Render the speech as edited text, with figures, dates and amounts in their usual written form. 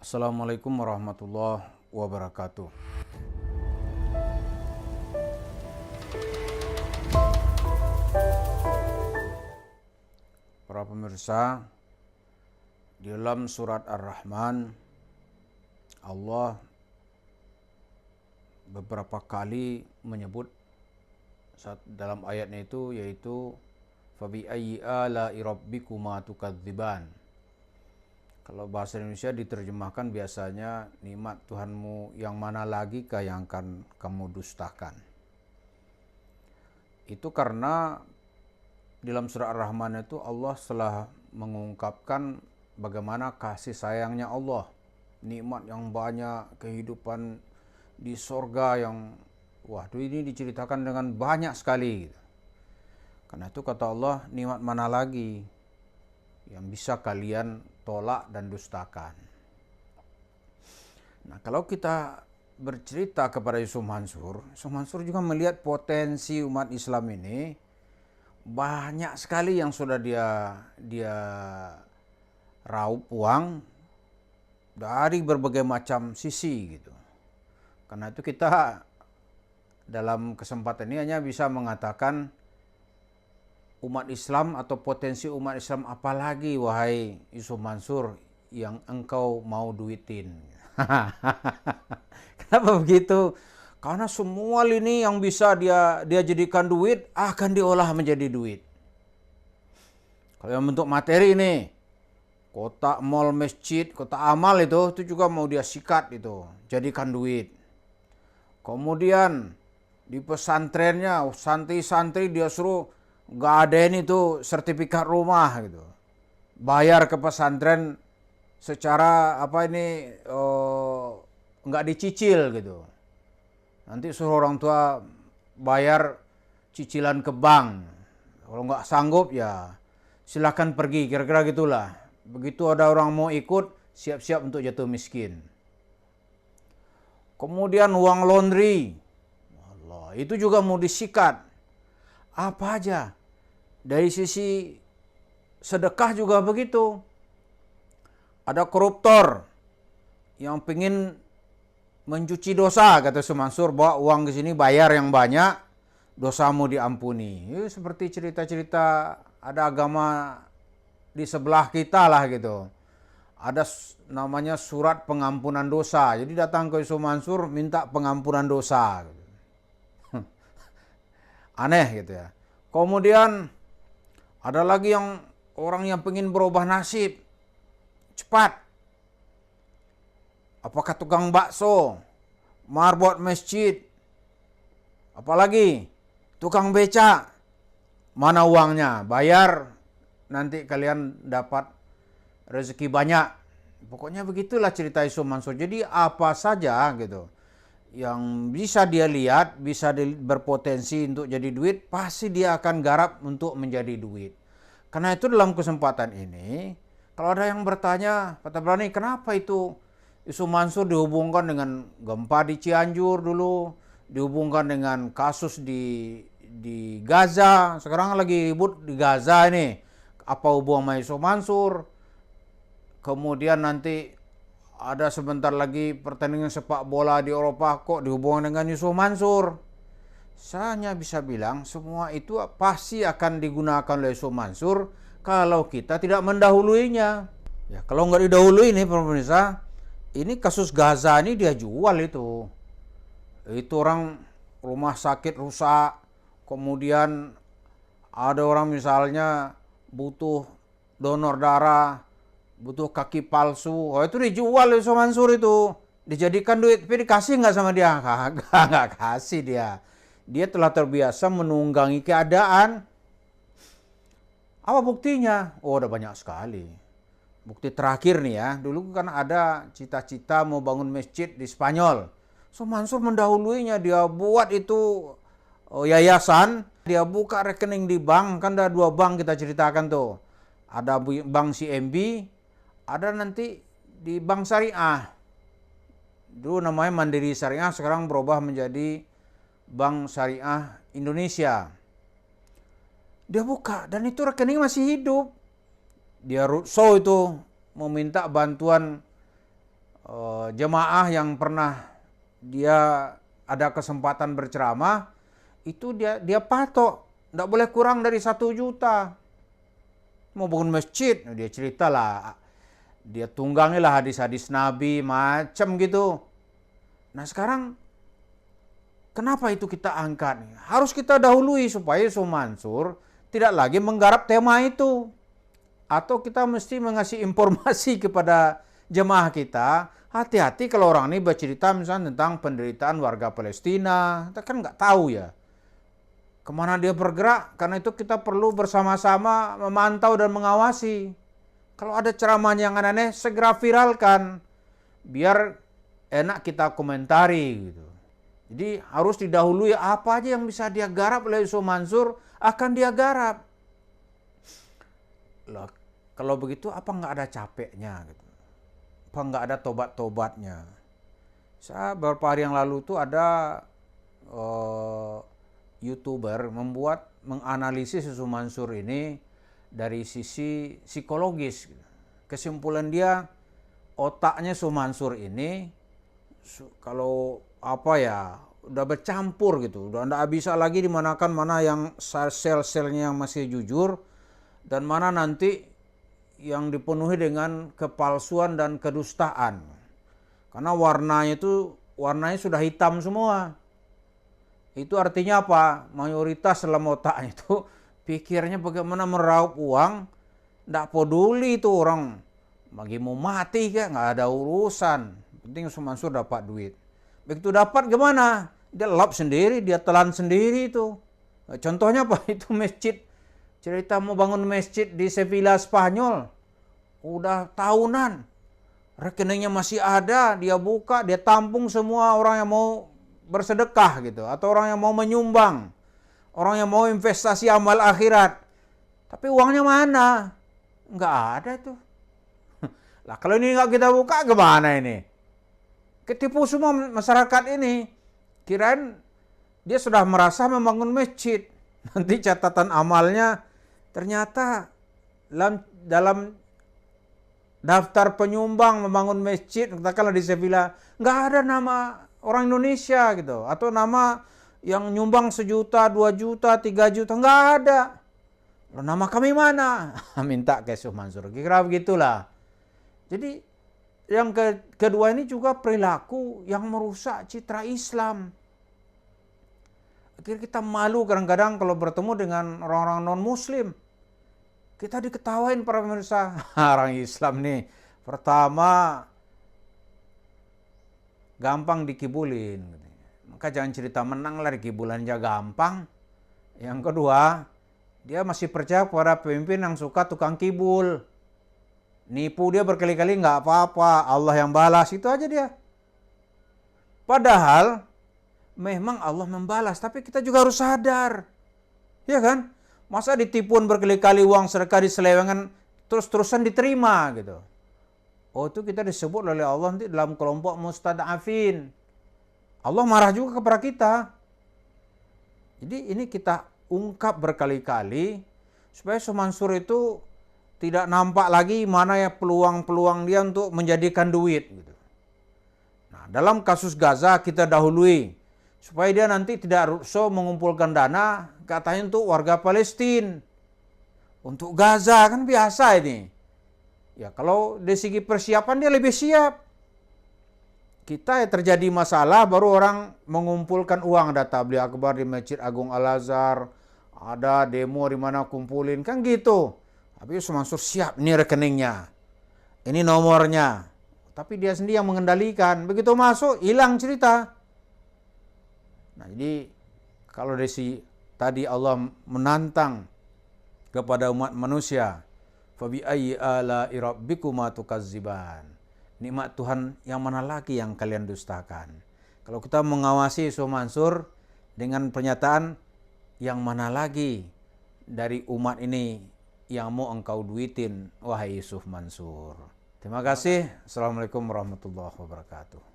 Assalamualaikum warahmatullahi wabarakatuh. Para pemirsa, di dalam surat Ar-Rahman, Allah beberapa kali menyebut dalam ayatnya itu, yaitu fabi ayyi ala'i rabbikuma tukadziban. Kalau bahasa Indonesia diterjemahkan biasanya, nikmat Tuhanmu yang mana lagi kah yang akan kamu dustakan. Itu karena dalam surah Ar-Rahman itu Allah telah mengungkapkan bagaimana kasih sayangnya Allah. Nikmat yang banyak, kehidupan di sorga yang, ini diceritakan dengan banyak sekali. Karena itu kata Allah, nikmat mana lagi yang bisa kalian tolak dan dustakan. Nah, kalau kita bercerita kepada Yusuf Mansur juga melihat potensi umat Islam ini banyak sekali yang sudah dia raup uang dari berbagai macam sisi gitu. Karena itu kita dalam kesempatan ini hanya bisa mengatakan umat Islam atau potensi umat Islam apalagi wahai Yusuf Mansur yang engkau mau duitin. Kenapa begitu? Karena semua lini yang bisa dia jadikan duit akan diolah menjadi duit. Kalau yang bentuk materi ini, kotak mall, masjid, kotak amal itu juga mau dia sikat itu, jadikan duit. Kemudian di pesantrennya, santri-santri dia suruh gadein itu sertifikat rumah gitu. Bayar ke pesantren secara nggak dicicil gitu. Nanti suruh orang tua bayar cicilan ke bank. Kalau nggak sanggup ya silakan pergi, kira-kira gitulah. Begitu ada orang mau ikut, siap-siap untuk jatuh miskin. Kemudian uang laundry, Allah, itu juga mau disikat. Apa aja. Dari sisi sedekah juga begitu. Ada koruptor yang pengen mencuci dosa, kata Sumansur, bawa uang ke sini bayar yang banyak, dosamu diampuni. Seperti cerita-cerita ada agama di sebelah kita lah gitu. Ada namanya surat pengampunan dosa. Jadi datang ke Yusuf Mansur minta pengampunan dosa. Aneh gitu ya. Kemudian ada lagi yang orang yang pengen berubah nasib cepat. Apakah tukang bakso, marbot masjid, apalagi tukang beca. Mana uangnya? Bayar, nanti kalian dapat rezeki banyak. Pokoknya begitulah cerita Yusuf Mansur. Jadi apa saja gitu yang bisa dia lihat, bisa berpotensi untuk jadi duit, pasti dia akan garap untuk menjadi duit. Karena itu dalam kesempatan ini, kalau ada yang bertanya, Pak Tabrani, kenapa itu Yusuf Mansur dihubungkan dengan gempa di Cianjur dulu, dihubungkan dengan kasus di Gaza, sekarang lagi ribut di Gaza ini, apa hubungan sama Yusuf Mansur? Kemudian nanti ada sebentar lagi pertandingan sepak bola di Eropa, kok dihubungkan dengan Yusuf Mansur? Saya hanya bisa bilang semua itu pasti akan digunakan oleh Yusuf Mansur kalau kita tidak mendahuluinya. Ya, kalau nggak didahului nih pemirsa, ini kasus Gaza ini dia jual itu. Itu orang rumah sakit rusak, kemudian ada orang misalnya butuh donor darah, butuh kaki palsu, itu dijual Yusuf Mansur itu. Dijadikan duit, tapi dikasih nggak sama dia? Nggak kasih dia. Dia telah terbiasa menunggangi keadaan. Apa buktinya? Oh, udah banyak sekali. Bukti terakhir nih ya, dulu kan ada cita-cita mau bangun masjid di Spanyol. So Mansur mendahuluinya, dia buat itu yayasan, dia buka rekening di bank, kan ada 2 bank kita ceritakan tuh. Ada bank CMB, ada nanti di bank syariah. Dulu namanya Mandiri Syariah, sekarang berubah menjadi Bank Syariah Indonesia. Dia buka dan itu rekening masih hidup. Dia roadshow itu meminta bantuan jemaah yang pernah dia ada kesempatan berceramah, itu dia patok, tidak boleh kurang dari 1 juta. Mau bangun masjid, dia ceritalah, dia tunggangilah hadis-hadis Nabi, macam gitu. Nah sekarang, kenapa itu kita angkat? Harus kita dahului supaya Yusuf Mansur tidak lagi menggarap tema itu. Atau kita mesti mengasih informasi kepada jemaah kita, hati-hati kalau orang ini bercerita misalnya tentang penderitaan warga Palestina, kita kan nggak tahu ya kemana dia bergerak. Karena itu kita perlu bersama-sama memantau dan mengawasi. Kalau ada ceramah yang aneh-aneh, segera viralkan, biar enak kita komentari gitu. Jadi harus didahului apa aja yang bisa dia garap oleh Yusuf Mansur, akan dia garap. Loh, kalau begitu apa nggak ada capeknya gitu? Apa nggak ada tobat-tobatnya? Saya beberapa hari yang lalu tuh ada YouTuber menganalisis Yusuf Mansur ini dari sisi psikologis. Kesimpulan dia, otaknya Yusuf Mansur ini kalau apa ya, udah bercampur gitu, udah nggak bisa lagi dimanakan mana yang sel-selnya yang masih jujur dan mana nanti yang dipenuhi dengan kepalsuan dan kedustaan. Karena warnanya sudah hitam semua. Itu artinya apa? Mayoritas dalam otaknya itu pikirnya bagaimana meraup uang, nggak peduli itu orang lagi mau mati kan, nggak ada urusan. Penting Yusuf Mansur dapat duit. Begitu dapat gimana? Dia lap sendiri, dia telan sendiri itu. Contohnya apa? Itu masjid. Cerita mau bangun masjid di Sevilla, Spanyol. Udah tahunan. Rekeningnya masih ada, dia buka, dia tampung semua orang yang mau bersedekah gitu. Atau orang yang mau menyumbang. Orang yang mau investasi amal akhirat. Tapi uangnya mana? Nggak ada tuh. Lah kalau ini nggak kita buka, gimana ini? Ketipu semua masyarakat ini. Kirain dia sudah merasa membangun masjid. Nanti catatan amalnya ternyata dalam daftar penyumbang membangun masjid, katakanlah di Sevilla, nggak ada nama orang Indonesia gitu. Atau nama yang nyumbang 1 juta, 2 juta, 3 juta, nggak ada. Lalu nama kami mana? Minta ke Yusuf Mansur. Kira begitulah. Jadi yang kedua ini juga perilaku yang merusak citra Islam. Akhirnya kita malu kadang-kadang kalau bertemu dengan orang-orang non-muslim. Kita diketawain para pemirsa. Orang Islam nih, pertama gampang dikibulin. Maka jangan cerita menang lah, dikibulan aja gampang. Yang kedua, dia masih percaya pada pemimpin yang suka tukang kibul. Nipu dia berkali-kali nggak apa-apa, Allah yang balas, itu aja dia. Padahal memang Allah membalas, tapi kita juga harus sadar. Ya kan? Masa ditipuan berkali-kali uang sedekah diselewengkan terus-terusan diterima gitu. Oh, itu kita disebut oleh Allah nanti dalam kelompok mustad'afin. Allah marah juga kepada kita. Jadi ini kita ungkap berkali-kali supaya Yusuf Mansur itu tidak nampak lagi mana ya peluang-peluang dia untuk menjadikan duit gitu. Nah, dalam kasus Gaza kita dahului supaya dia nanti tidak mengumpulkan dana katanya untuk warga Palestina. Untuk Gaza kan biasa ini. Ya kalau dari segi persiapan dia lebih siap. Kita ya terjadi masalah baru orang mengumpulkan uang, ada tabligh akbar di Masjid Agung Al-Azhar, ada demo di mana kumpulin kan gitu. Tapi Yusuf Mansur siap, ini rekeningnya, ini nomornya. Tapi dia sendiri yang mengendalikan. Begitu masuk, hilang cerita. Nah jadi kalau dari tadi Allah menantang kepada umat manusia, fabi ayyi ala'i rabbikuma tukazziban. Nikmat Tuhan yang mana lagi yang kalian dustakan? Kalau kita mengawasi Yusuf Mansur dengan pernyataan yang mana lagi dari umat ini yang mau engkau duitin, wahai Yusuf Mansur. Terima kasih. Assalamualaikum warahmatullahi wabarakatuh.